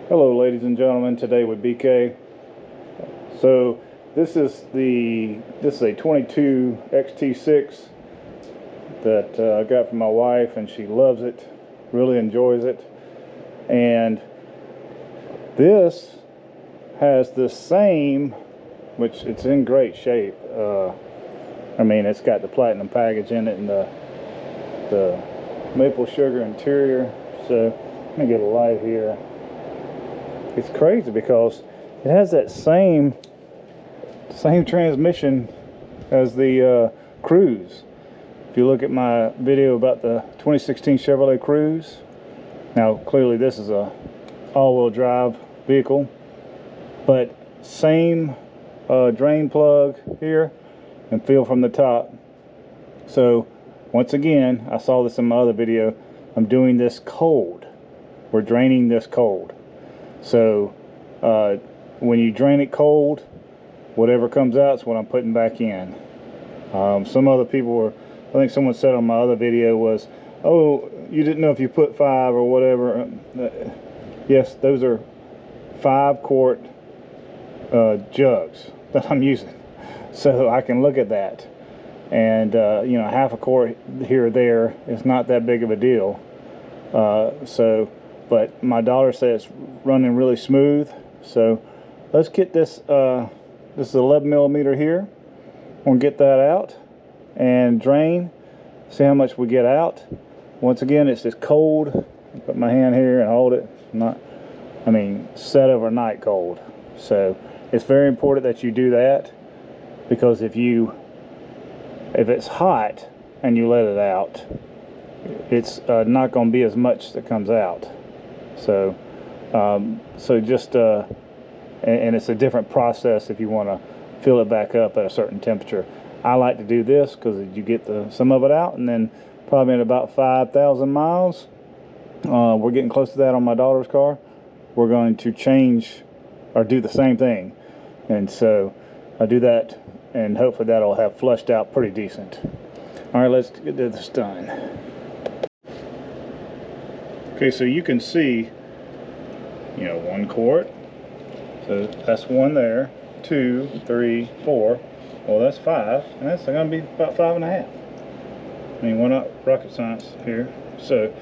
Hello ladies and gentlemen, today with BK. So this is a 22 XT6 that I got from my wife, and she loves it, really enjoys it. And this has the same, which it's in great shape. I mean, it's got the platinum package in it and the maple sugar interior. So let me get a light here. It's crazy because it has that same transmission as the Cruze. If you look at my video about the 2016 Chevrolet Cruze, now clearly this is a all-wheel drive vehicle, but same drain plug here and feel from the top. So once again, I saw this in my other video, I'm doing this cold. We're draining this cold. So when you drain it cold, whatever comes out is what I'm putting back in. Some other people were, I think someone said on my other video was, oh, you didn't know if you put 5 or whatever. Yes, those are 5-quart jugs that I'm using, so I can look at that. And you know, half a quart here or there is not that big of a deal. But my daughter says it's running really smooth. So let's get this. This is 11 millimeter here. We'll get that out and drain. See how much we get out. Once again, it's just cold. Put my hand here and hold it. Not, I mean, set overnight cold. So it's very important that you do that, because if it's hot and you let it out, it's not going to be as much that comes out. So just and it's a different process if you want to fill it back up at a certain temperature. I like to do this because you get some of it out, and then probably in about 5,000 miles, we're getting close to that on my daughter's car, we're going to change or do the same thing. And so I do that, and hopefully that'll have flushed out pretty decent. All right, let's get this done. Okay, so you can see, you know, 1 quart. So that's 1 there, 2, 3, 4. Well, that's 5, and that's going to be about 5.5. I mean, we're not rocket science here. So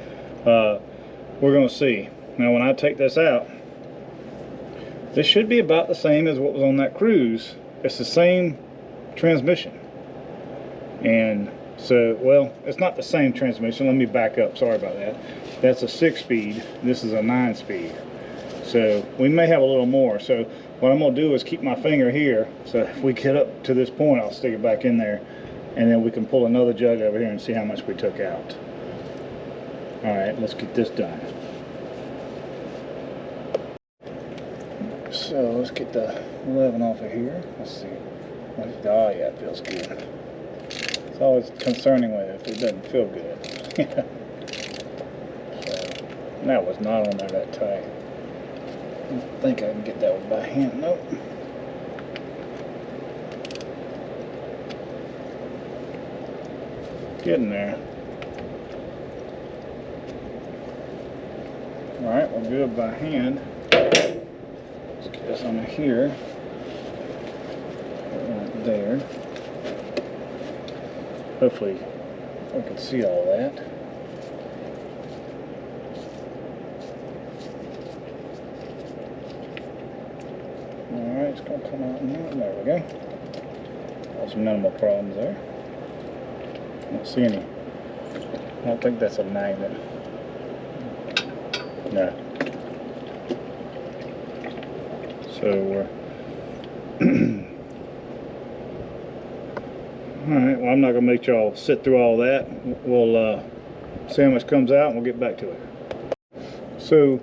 we're going to see. Now, when I take this out, this should be about the same as what was on that Cruze. It's the same transmission. And so, well, it's not the same transmission. Let me back up. Sorry about that. That's a 6-speed. This is a 9-speed. So we may have a little more. So what I'm going to do is keep my finger here. So if we get up to this point, I'll stick it back in there. And then we can pull another jug over here and see how much we took out. All right, let's get this done. So let's get the 11 off of here. Let's see. Oh yeah, it feels good. It's always concerning when if it doesn't feel good. So that was not on there that tight. I don't think I can get that one by hand. Nope. Getting there. Alright, we're good by hand. Let's get this on here. Right there. Hopefully I can see all that. Alright, it's going to come out now. There we go. Got some minimal problems there. I don't see any. I don't think that's a magnet. No. So we're alright, well, I'm not going to make y'all sit through all that. We'll see how much comes out and we'll get back to it. So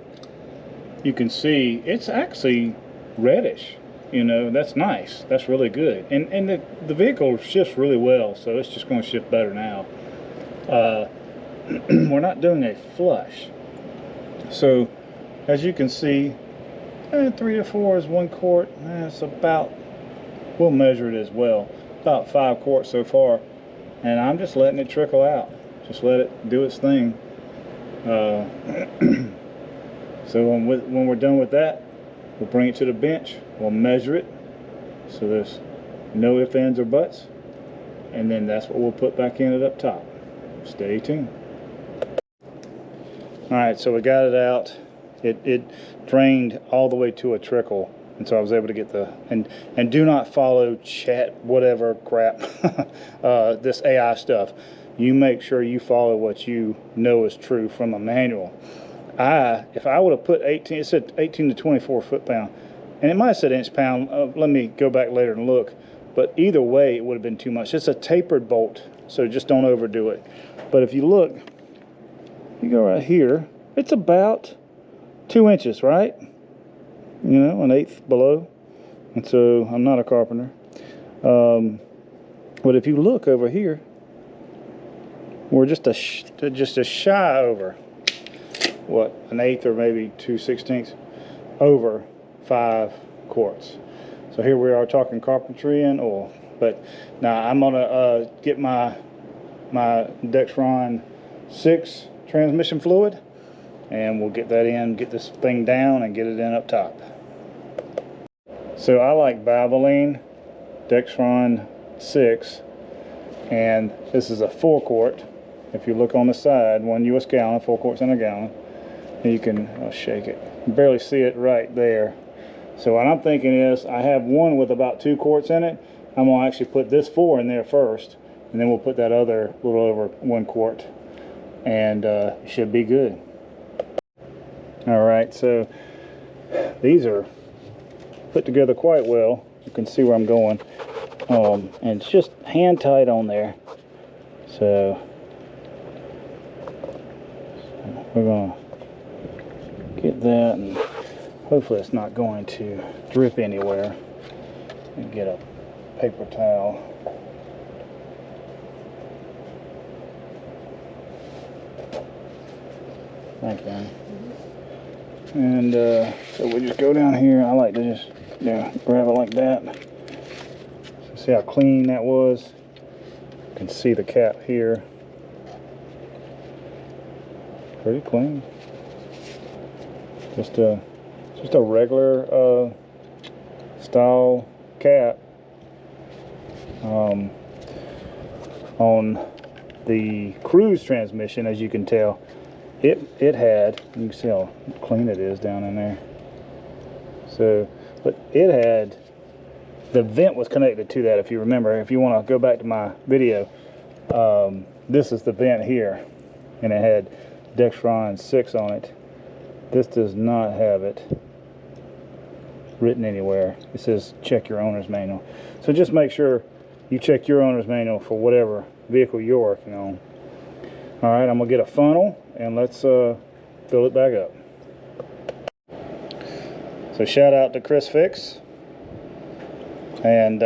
you can see it's actually reddish. You know, that's nice. That's really good. And the vehicle shifts really well, so it's just going to shift better now. We're not doing a flush. So as you can see, 3 to 4 is 1 quart. It's about, we'll measure it as well, about 5 quarts so far. And I'm just letting it trickle out. Just let it do its thing. So when we're done with that, we'll bring it to the bench, we'll measure it, so there's no ifs, ands, or buts, and then that's what we'll put back in it up top. Stay tuned. Alright, so we got it out. It drained all the way to a trickle, and so I was able to get the, and do not follow chat whatever crap, this AI stuff. You make sure you follow what you know is true from a manual. If I would have put 18, it said 18 to 24 foot-pound, and it might have said inch-pound. Let me go back later and look. But either way, it would have been too much. It's a tapered bolt, so just don't overdo it. But if you look, you go right here, it's about 2 inches, right? You know, 1/8 below. And so I'm not a carpenter. But if you look over here, we're just a shy over, what, 1/8 or maybe 2/16 over 5 quarts. So here we are talking carpentry and oil. But now I'm gonna get my Dexron 6 transmission fluid, and we'll get that in, get this thing down, and get it in up top. So I like Valvoline Dexron 6, and this is a 4 quart. If you look on the side, 1 US gallon, 4 quarts in a gallon. And you can, I'll shake it, you can barely see it right there. So what I'm thinking is, I have one with about 2 quarts in it. I'm gonna actually put this 4 in there first, and then we'll put that other little over 1 quart, and it should be good. All right, so these are put together quite well. You can see where I'm going, and it's just hand tight on there. So we're gonna get that, and hopefully it's not going to drip anywhere. And get a paper towel. Thank you, man. And so we just go down here. I like to just grab it like that. So see how clean that was? You can see the cap here. Pretty clean. Just a regular style cap. On the cruise transmission, as you can tell, it had, you can see how clean it is down in there. So, but it had, the vent was connected to that. If you remember, if you want to go back to my video, this is the vent here, and it had Dexron 6 on it. This does not have it written anywhere. It says check your owner's manual. So just make sure you check your owner's manual for whatever vehicle you're working on. All right, I'm gonna get a funnel, and let's fill it back up. So shout out to Chris Fix, and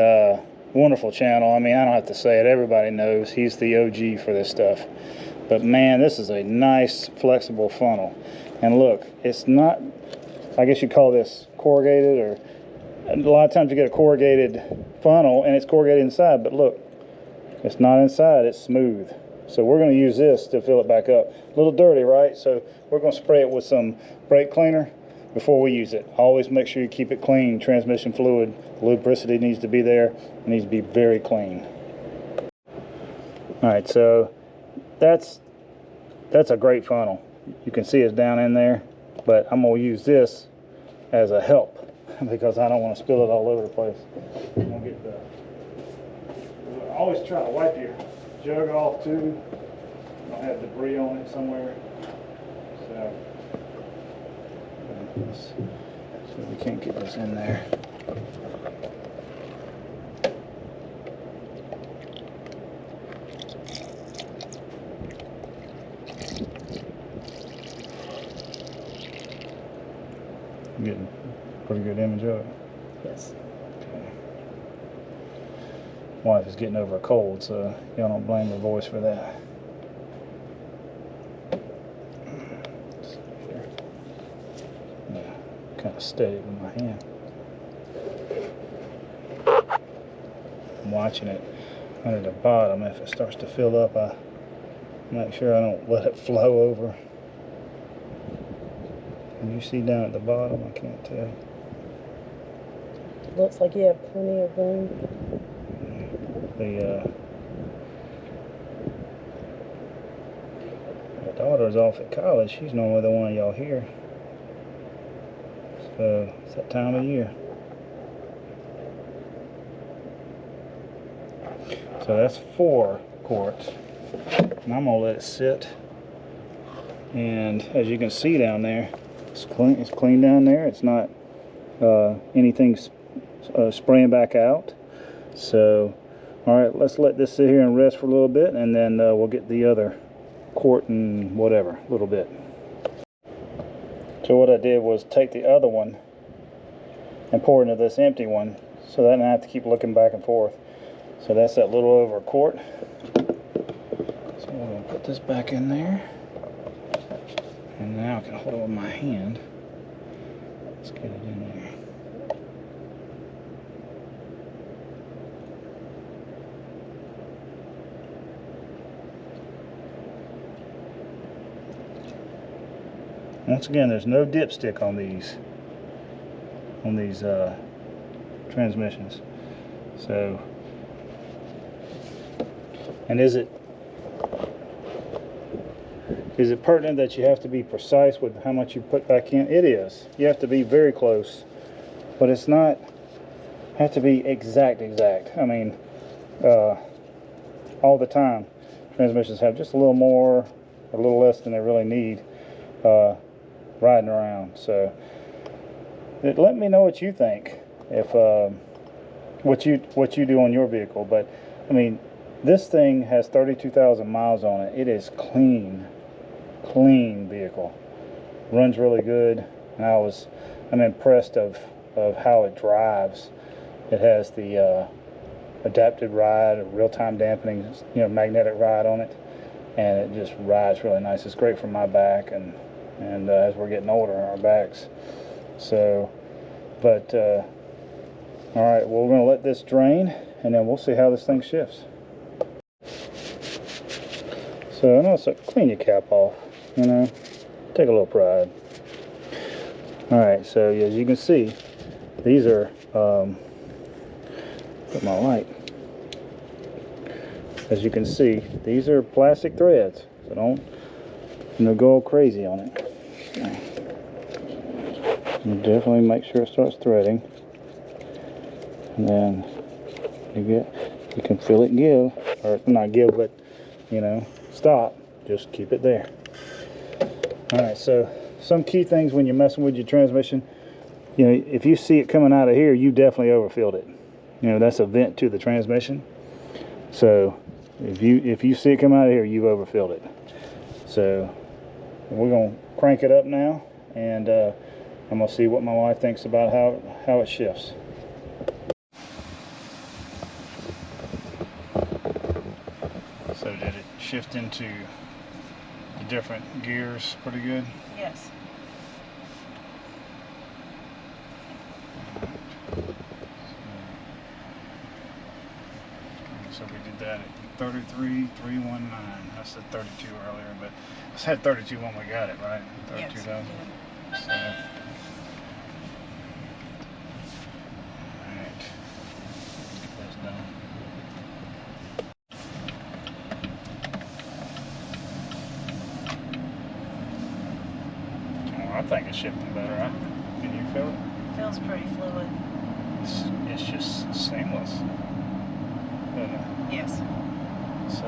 wonderful channel. I mean, I don't have to say it, everybody knows he's the OG for this stuff. But man, this is a nice flexible funnel. And look, it's not, I guess you call this corrugated, or a lot of times you get a corrugated funnel and it's corrugated inside, but look, it's not inside, it's smooth. So we're going to use this to fill it back up. A little dirty, right? So we're going to spray it with some brake cleaner before we use it. Always make sure you keep it clean. Transmission fluid, lubricity needs to be there. It needs to be very clean. All right, so that's a great funnel. You can see it's down in there, but I'm going to use this as a help because I don't want to spill it all over the place. I'm gonna get the, always try to wipe your jug off too. Don't have debris on it somewhere. So we can't get this in there. I'm getting a pretty good image of it. Yes. Okay. Wife is getting over a cold, so y'all don't blame her voice for that. Yeah, kind of steady with my hand. I'm watching it under the bottom. If it starts to fill up, I make sure I don't let it flow over. Can you see down at the bottom? I can't tell. Looks like you have plenty of room. My daughter's off at college. She's normally the one y'all hear. So it's that time of year. So that's 4 quarts. And I'm gonna let it sit. And as you can see down there, it's clean. It's clean down there. It's not anything spraying back out. So, all right, let's let this sit here and rest for a little bit, and then we'll get the other quart and whatever a little bit. So what I did was take the other one and pour into this empty one, so that I don't have to keep looking back and forth. So that's that little over a quart. So I'm going to put this back in there. And now I can hold it with my hand. Let's get it in there. Once again, there's no dipstick on these transmissions. So, and is it pertinent that you have to be precise with how much you put back in? It is. You have to be very close, but it's not have to be exact. I mean, all the time transmissions have just a little more, a little less than they really need riding around. So let me know what you think, if what you do on your vehicle. But I mean, this thing has 32,000 miles on it. It is clean vehicle, runs really good, and I'm impressed of how it drives. It has the adaptive ride, real-time dampening, magnetic ride on it, and it just rides really nice. It's great for my back, and as we're getting older, our backs. So, but all right, well, we're going to let this drain, and then we'll see how this thing shifts. So I know it's like, clean your cap off, take a little pride. All right, so as you can see, these are put my light. As you can see, these are plastic threads, so don't go all crazy on it. And definitely make sure it starts threading, and then you can feel it give, or not give, but stop. Just keep it there. All right, so some key things when you're messing with your transmission, if you see it coming out of here, you definitely overfilled it. That's a vent to the transmission. So if you see it come out of here, you've overfilled it. So we're gonna crank it up now, and I'm gonna see what my wife thinks about how it shifts. So did it shift into the different gears pretty good? Yes. So we did that at 33,319. I said 32 earlier, but I said 32 when we got it, right? 32,000. Yes. So, alright. Get this done. Oh, I think it's shifting better. Can you feel it? It feels pretty fluid. It's just seamless. Yes. So,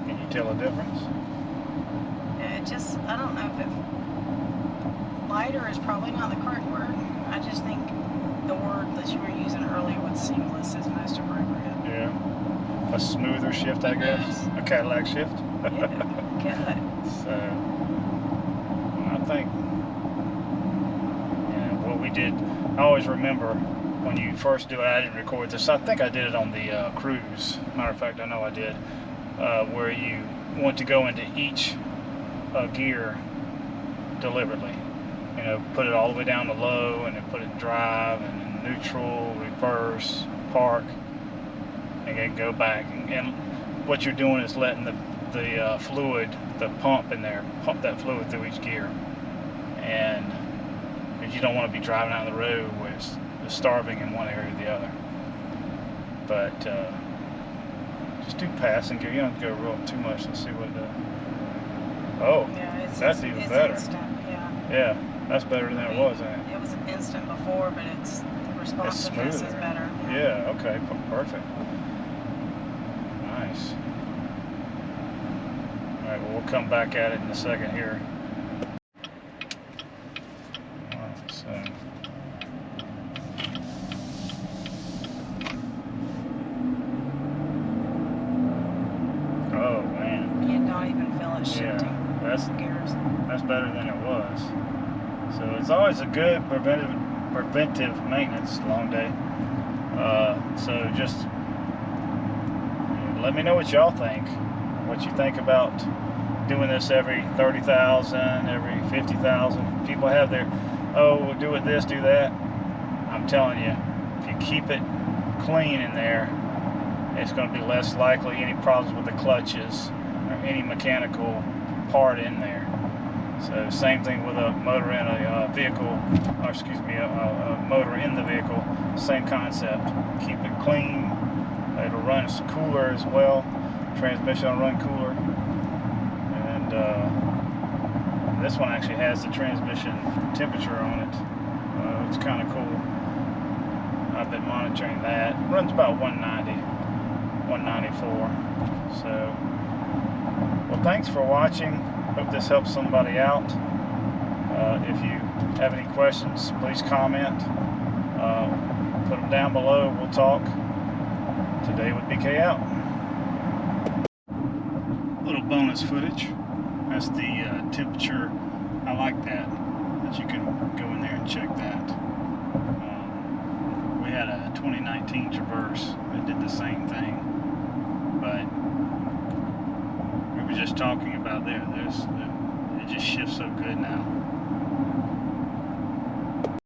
can you tell a difference? I don't know if lighter is probably not the correct word. I just think the word that you were using earlier with seamless is most appropriate. Yeah. A smoother shift, I guess. Yes. A Cadillac shift. Yeah, Cadillac. So, I think, what we did, I always remember when you first do it, I didn't record this. I think I did it on the cruise. Matter of fact, I know I did, where you want to go into each gear deliberately. Put it all the way down to low, and then put it in drive, and then neutral, reverse, park, and then go back. And what you're doing is letting the fluid, the pump in there, pump that fluid through each gear. And if you don't want to be driving out on the road with starving in one area or the other. But just do passing gear. You don't have to go real too much. Let's see what the... Oh, Yeah, that's even better. Instant, yeah. Yeah, that's better than it was, ain't it? It was instant before, but the responsiveness is smoother. better. Yeah, okay, perfect. Nice. Alright, well, we'll come back at it in a second here. Alright, so... Oh, man. You don't even feel it shifting. Yeah, that's Gears. better than it was. So it's always a good preventive maintenance, long day. So just let me know what y'all think. What you think about doing this every 30,000, every 50,000. People have their, oh, we'll do it this, do that. I'm telling you, if you keep it clean in there, it's going to be less likely any problems with the clutches or any mechanical part in there. So same thing with a motor in a vehicle, or excuse me, a motor in the vehicle, same concept. Keep it clean. It'll run cooler as well. Transmission will run cooler. And this one actually has the transmission temperature on it. It's kind of cool. I've been monitoring that. It runs about 190, 194. So, well, thanks for watching. Hope this helps somebody out. If you have any questions, please comment. Put them down below. We'll talk. Today with BK out. Little bonus footage. That's the temperature. I like that you can go in there and check that. We had a 2019 Traverse that did the same thing, but we were just talking about it just shifts so good now.